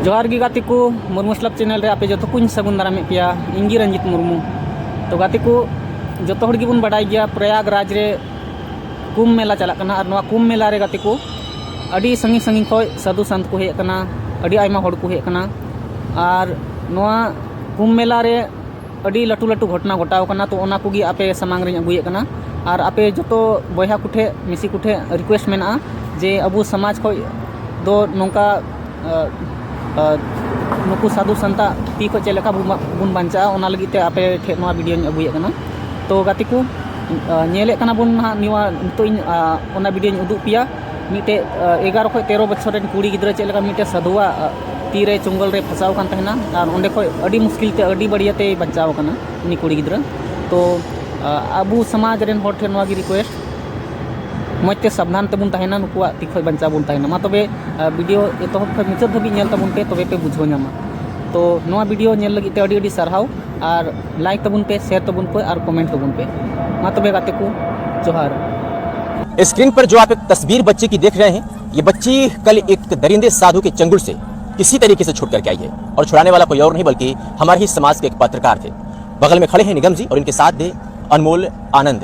जोहार गी गाते को मुर्मू क्लब चैनल रे आपे जो कुछ सगुन दारामे पिया इंगी रंजित मुर्मू तो गाते को जो हड़ गिबन बाडाय गया प्रयागराज रे कुंभ मेला चला कना और कुंभ मेला रे गाते को अड़ी संगी संगी खय साधु संत को हेकना अड़ी आयमा हड़ को हेकना और नोआ कुंभ मेला रे अड़ी लटू लटू घटना घटाव कना तो ओना कोगी आपे समांग रे अगुये कना और आपे जो बयहा कुठे मिसी कुठे रिक्वेस्ट मेना जे अबू समाज खय दो नोंका नुकु साधु संता ती को चेलेका बुन बांचा ओना लगिते आपे ठे नोआ वीडियो अगुये कना तो गाते को नेले कना बुन निवा तो ओना वीडियो उदुग पिया मिटे 11 खय 13 बछर रेन कुड़ी गिद्रा चेलेका मिटे साधुआ तीरे चुंगल रे फसाव कान तहना और ओंडे खय अडी मुश्किल ते अडी बढ़ियाते बचाव कना उनी कुड़ी गिद्रा तो अबू समाज रेन हर ठे नोआ गी रिक्वेस्ट मजते सावधान तबुन तहना नुकुआ ती खय बंचा बुन तहना मा तबे वीडियो एतहब खय मुचाद धबी नेल तबुन पे तबे पे बुझो नामा तो नोआ वीडियो नेल लगी ते अडी अडी सरहाव और लाइक तबुन पे शेयर तबुन पे और कमेंट तबुन पे मा तबे गाते को जोहार। स्क्रीन पर जो आप एक तस्वीर बच्चे की देख रहे हैं, ये बच्ची कल एक दरिंदे साधु के चंगुल से किसी तरीके से छूट करके आई है और छुड़ाने वाला कोई और नहीं बल्कि हमारे ही समाज के एक पत्रकार थे। बगल में खड़े हैं निगम जी और इनके साथ थे अनमोल आनंद।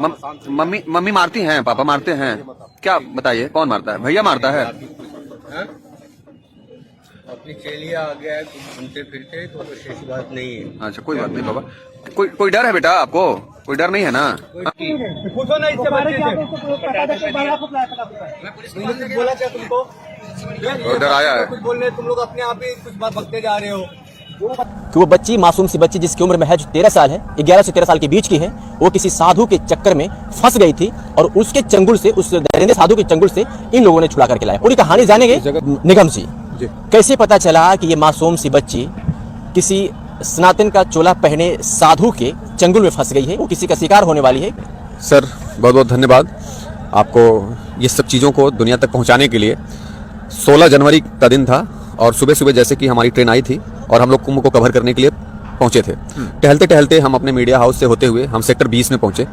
मम्मी मारती हैं, पापा मारते हैं, क्या बताइए कौन मारता है? भैया मारता है। अपनी चेलिया आ गया है घूमते फिरते तो विशेष बात नहीं है। अच्छा कोई बात नहीं बाबा, कोई डर है बेटा आपको? कोई डर नहीं है ना? पूछो ना इससे बच्चे से बोला क्या तुमको? डर आया है? कुछ बोल रहे तुम लोग अपने आप ही कुछ बात बकते जा रहे हो कि वो बच्ची मासूम सी बच्ची जिसकी उम्र महज 13 साल है, 11 से 13 साल के बीच की है, वो किसी साधु के चक्कर में फंस गई थी और उसके चंगुल से, उस दरिंदे साधु के चंगुल से इन लोगों ने छुड़ा करके लाया। पूरी कहानी जानेंगे निगम जी। कैसे पता चला कि ये मासूम सी बच्ची किसी सनातन का चोला पहने साधु के चंगुल में फंस गई है, वो किसी का शिकार होने वाली है? सर बहुत बहुत धन्यवाद आपको ये सब चीज़ों को दुनिया तक पहुंचाने के लिए। 16 जनवरी का दिन था और सुबह सुबह जैसे कि हमारी ट्रेन आई थी और हम लोग कुंभ को कवर करने के लिए पहुंचे थे। टहलते टहलते हम अपने मीडिया हाउस से होते हुए हम सेक्टर 20 में पहुंचे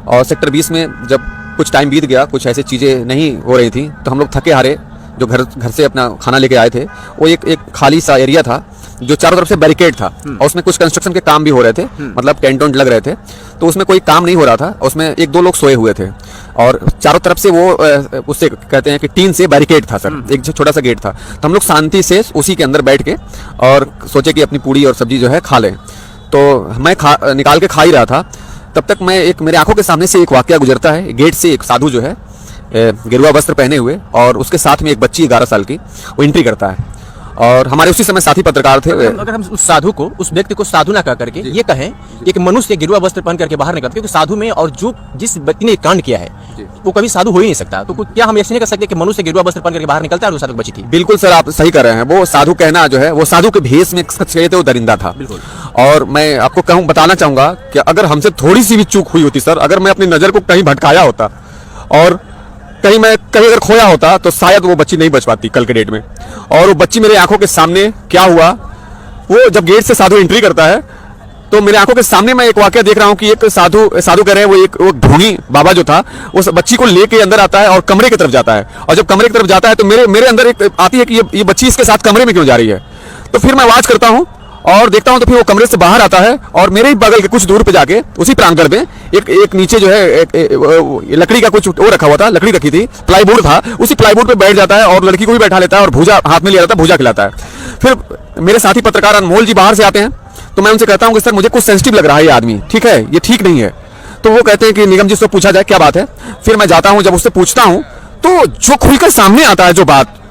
और सेक्टर 20 में जब कुछ टाइम बीत गया, कुछ ऐसी चीज़ें नहीं हो रही थी तो हम लोग थके हारे जो घर से अपना खाना लेके आए थे, वो एक खाली सा एरिया था जो चारों तरफ से बैरिकेड था और उसमें कुछ कंस्ट्रक्शन के काम भी हो रहे थे, मतलब टेंट वेंट लग रहे थे, तो उसमें कोई काम नहीं हो रहा था। उसमें 1-2 लोग सोए हुए थे और चारों तरफ से वो उससे कहते हैं कि टीन से बैरिकेड था सर, एक छोटा सा गेट था। तो हम लोग शांति से उसी के अंदर बैठ के और सोचे कि अपनी पूड़ी और सब्जी जो है खा लें। तो मैं निकाल के खा ही रहा था, तब तक मेरे आंखों के सामने से एक वाकया गुजरता है। गेट से एक साधु जो है गेरुआ वस्त्र पहने हुए और उसके साथ में एक बच्ची 11 साल की, वो एंट्री करता है और हमारे उसी समय साथी पत्रकार थे। अगर हम उस साधु को, उस व्यक्ति को साधु ना कह करके ये कहें एक मनुष्य गेरुआ वस्त्र पहन करके बाहर निकलता, क्योंकि साधु में और जो जिस व्यक्ति ने कांड किया है वो कभी साधु हो ही नहीं सकता। तो क्या हम ऐसे नहीं कर सकते कि मनुष्य गेरुआ वस्त्र पहन करके बाहर निकलता है और वो साधु बची थी? बिल्कुल सर, आप सही कर रहे हैं। वो साधु कहना जो है, वो साधु के भेष में थे, वो दरिंदा था। और मैं आपको बताना चाहूंगा कि अगर हमसे थोड़ी सी भी चूक हुई होती सर, अगर मैं अपनी नजर को कहीं भटकाया होता और कहीं अगर खोया होता तो शायद वो बच्ची नहीं बच पाती कल के डेट में। और वो बच्ची मेरे आंखों के सामने क्या हुआ, वो जब गेट से साधु एंट्री करता है तो मेरे आंखों के सामने मैं एक वाकया देख रहा हूं कि एक साधु कह रहे हैं, वो ढोंगी बाबा जो था उस बच्ची को लेके अंदर आता है और कमरे की तरफ जाता है। और जब कमरे की तरफ जाता है तो मेरे अंदर एक आती है कि ये बच्ची इसके साथ कमरे में क्यों जा रही है। तो फिर मैं आवाज करता हूं और देखता हूं तो फिर वो कमरे से बाहर आता है और मेरे ही बगल के कुछ दूर पे जाके उसी प्रांगण में एक नीचे जो है लकड़ी का कुछ वो रखा हुआ था, लकड़ी रखी थी, प्लाईवुड था, उसी प्लाईवुड पे बैठ जाता है और लड़की को भी बैठा लेता है और भूजा हाथ में ले जाता है, भूजा खिलाता है। फिर मेरे साथी पत्रकार अनमोल जी बाहर से आते हैं तो मैं उनसे कहता हूं कि सर मुझे कुछ सेंसिटिव लग रहा है ये आदमी, ठीक है, ये ठीक नहीं है। तो वो कहते हैं कि निगम जी से पूछा जाए क्या बात है। फिर मैं जाता हूं, जब उससे पूछता हूं तो जो खुलकर सामने आता है जो बात,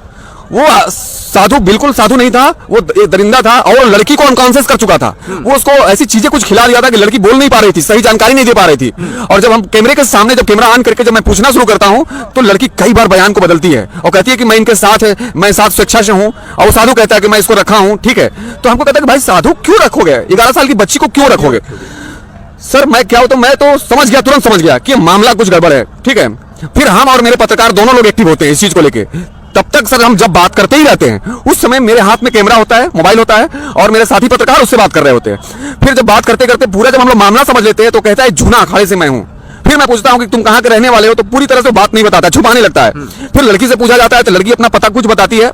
वो साधु बिल्कुल साधु नहीं था, वो एक दरिंदा था और लड़की को अनकॉन्शियस कर चुका था। वो उसको ऐसी चीजें कुछ खिला दिया था कि लड़की बोल नहीं पा रही थी, सही जानकारी नहीं दे पा रही थी। और जब हम कैमरे के सामने, जब कैमरा ऑन करके जब मैं पूछना शुरू करता हूं तो लड़की कई बार बयान को बदलती है और कहती है कि मैं इनके साथ है, मैं साथ स्वेच्छा से हूं। और वो साधु कहता है कि मैं इसको रखा हूं, ठीक है। तो हमको कहता है कि भाई साधु क्यों रखोगे, 11 साल की बच्ची को क्यों रखोगे? सर मैं क्या होता, मैं तो समझ गया, तुरंत समझ गया कि मामला कुछ गड़बड़ है, ठीक है। फिर हम और मेरे पत्रकार दोनों लोग एक्टिव होते हैं इस चीज को लेके। तब तक सर हम जब बात करते ही रहते हैं, उस समय मेरे हाथ में कैमरा होता है, मोबाइल होता है और मेरे साथी पत्रकार उससे बात कर रहे होते हैं। फिर जब बात करते करते पूरा जब हम लोग मामला समझ लेते हैं तो कहता है जूना अखाड़े से मैं हूं। फिर मैं पूछता हूं कि तुम कहां के रहने वाले हो, तो पूरी तरह से बात नहीं बताता, छुपाने लगता है। फिर लड़की से पूछा जाता है तो लड़की अपना पता कुछ बताती है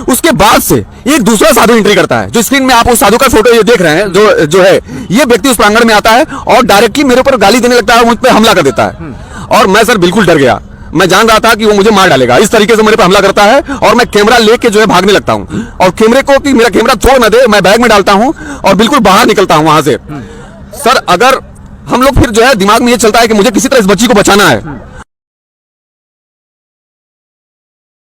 उसके बाद से एक दूसरा साधु एंट्री करता है। जो स्क्रीन में आप उस साधु का फोटो ये देख रहे हैं, जो है ये व्यक्ति उस प्रांगण में आता है और डायरेक्टली मेरे ऊपर गाली देने लगता है, मुझ पर हमला कर देता है। और मैं सर बिल्कुल डर गया, मैं जान रहा था कि वो मुझे मार डालेगा। इस तरीके से मेरे पर हमला करता है और मैं कैमरा लेके जो है भागने लगता हूं और कैमरे को कि मेरा कैमरा छोड़ न दे, मैं बैग में डालता हूं और बिल्कुल बाहर निकलता हूं वहां से। सर अगर हम लोग फिर जो है दिमाग में ये चलता है कि मुझे किसी तरह इस बच्ची को बचाना है,